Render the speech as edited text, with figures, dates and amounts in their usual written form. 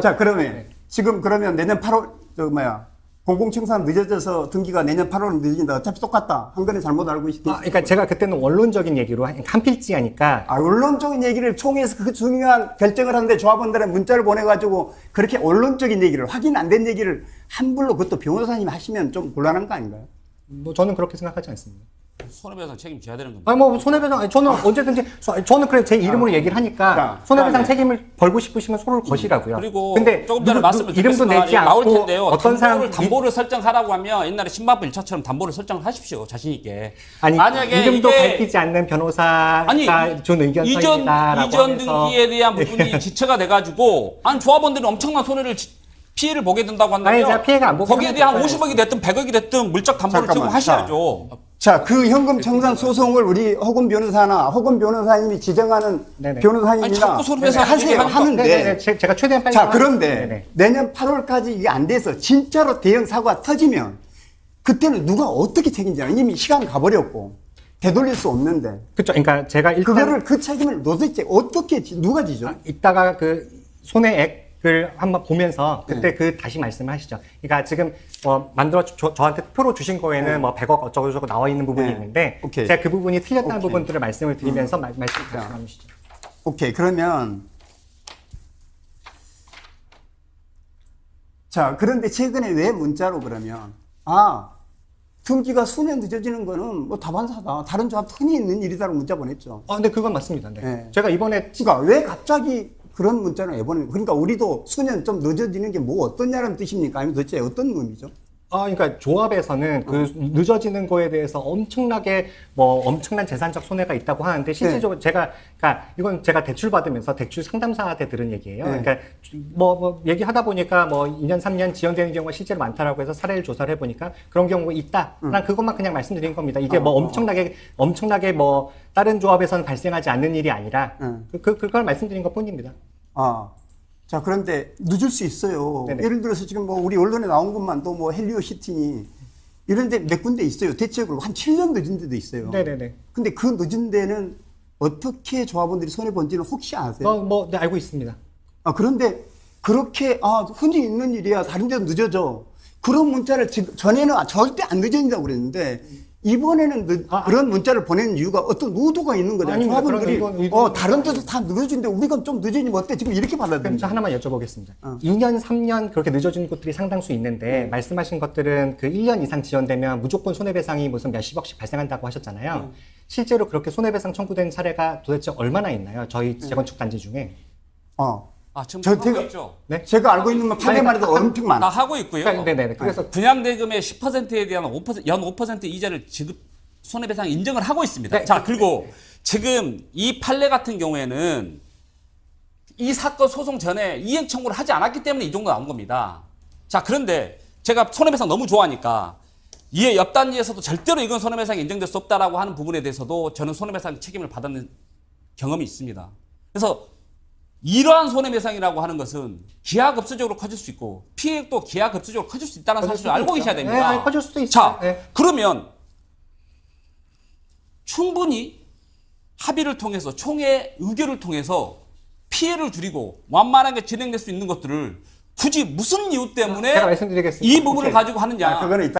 자, 그러면 지금 그러면 내년 8월 공공청산 늦어져서 등기가 내년 8월 늦어진다. 어차피 똑같다. 한 건에 잘못 알고 있기. 그러니까 제가 그때는 원론적인 얘기로 한 필지 하니까. 언론적인 얘기를 총회에서 그 중요한 결정을 하는데 조합원들의 문자를 보내가지고 그렇게 언론적인 얘기를 확인 안 된 얘기를 함부로 그것도 변호사님이 하시면 좀 곤란한 거 아닌가요? 뭐 저는 그렇게 생각하지 않습니다. 손해배상 책임져야 되는 겁니다. 뭐 손해배상 저는 언제든지 저는 그래 제 이름으로 얘기를 하니까 손해배상 책임을 벌고 싶으시면 소를 거시라고요. 그리고 근데 조금 전에 말씀을 이름도 내지 나올 않고 텐데요. 어떤 사람 담보를 설정하라고 하면 옛날에 신마부 1차처럼 담보를 설정을 하십시오. 자신 있게. 아니 만약에 이름도 이게 밝히지 않는 변호사가 준 의견서입니다라고 이전 등기에 대한 부분이 지체가 돼가지고 조합원들이 엄청난 피해를 보게 된다고 한다면 제가 피해가 안 보게 거기에 대한 50억이 됐든 100억이 됐든 물적 담보를 제공하셔야죠. 자, 그 현금 청산 소송을 우리 허금 변호사나 허금 변호사님이 지정하는 변호사님이나 자꾸 손해배상 하는데 제가 최대한 빨리 자, 그런데 내년 8월까지 이게 안 돼서 진짜로 대형 사고가 터지면 그때는 누가 어떻게 책임지냐. 이미 시간 가버렸고 되돌릴 수 없는데. 그렇죠. 그러니까 제가 일단 그거를 그 책임을 도대체 어떻게 누가 지죠? 이따가 그 손해액을 한번 보면서 그때 그 다시 말씀을 하시죠. 그러니까 지금 만들어 저한테 표로 주신 거에는 뭐 100억 어쩌고저쩌고 나와 있는 부분이 있는데 제가 그 부분이 틀렸다는 부분들을 말씀을 드리면서 말씀 나누시죠. 오케이. 그러면 자, 그런데 최근에 왜 문자로 그러면 등기가 수년 늦어지는 거는 뭐 다반사다. 다른 조합 흔히 있는 일이다라고 문자 보냈죠. 근데 그건 맞습니다. 네. 네. 제가 이번에 그러니까 왜 갑자기 그런 문자를 왜 보내는 그러니까 우리도 수년 좀 늦어지는 게 뭐 어떠냐는 뜻입니까? 아니면 도대체 어떤 의미죠? 그러니까 조합에서는 그 늦어지는 거에 대해서 엄청나게 엄청난 재산적 손해가 있다고 하는데 실질적으로 그러니까 이건 제가 대출 받으면서 대출 상담사한테 들은 얘기예요. 그러니까 얘기하다 보니까 2년, 3년 지연되는 경우가 실제로 많다라고 해서 사례를 조사를 해보니까 그런 경우가 있다. 난 그것만 그냥 말씀드린 겁니다. 이게 엄청나게 다른 조합에서는 발생하지 않는 일이 아니라 그걸 말씀드린 것 뿐입니다. 자, 그런데 늦을 수 있어요. 네네. 예를 들어서 지금 우리 언론에 나온 것만 또 헬리오시티니 이런 데 몇 군데 있어요. 대체적으로 한 7년 늦은 데도 있어요. 네네네. 근데 그 늦은 데는 어떻게 조합원들이 손해본지는 혹시 아세요? 네, 알고 있습니다. 그런데 그렇게 흔히 있는 일이야. 다른 데도 늦어져. 그런 문자를 전에는 절대 안 늦어진다고 그랬는데 이번에는 그런 문자를 보내는 이유가 어떤 의도가 있는 거잖아요. 조합원들이 다른 데도 다 늦어진데 우리가 좀 늦어지면 어때? 지금 이렇게 받아들입니다. 하나만 여쭤보겠습니다. 2년, 3년 그렇게 늦어진 곳들이 상당수 있는데 말씀하신 것들은 그 1년 이상 지연되면 무조건 손해배상이 무슨 몇십억씩 발생한다고 하셨잖아요. 실제로 그렇게 손해배상 청구된 사례가 도대체 얼마나 있나요? 저희 재건축 단지 중에. 지금 하고 있죠. 네? 제가 알고 있는 건 판례만 해도 엄청 많아. 하고 있고요. 네네. 그래서 분양대금의 10%에 대한 연 5% 이자를 손해배상 인정을 하고 있습니다. 자, 그리고 지금 이 판례 같은 경우에는 이 사건 소송 전에 이행 청구를 하지 않았기 때문에 이 정도 나온 겁니다. 자, 그런데 제가 손해배상 너무 좋아하니까 이에 옆 단지에서도 절대로 이건 손해배상이 인정될 수 없다라고 하는 부분에 대해서도 저는 손해배상 책임을 받는 경험이 있습니다. 그래서 이러한 손해배상이라고 하는 것은 기하급수적으로 커질 수 있고 피해도 기하급수적으로 커질 수 있다는 사실을 알고 계셔야 됩니다. 네, 커질 수도 있어요. 자, 그러면 충분히 합의를 통해서 총회 의결을 통해서 피해를 줄이고 완만하게 진행될 수 있는 것들을 굳이 무슨 이유 때문에 제가 말씀드리겠습니다. 이 부분을 가지고 하느냐. 그거는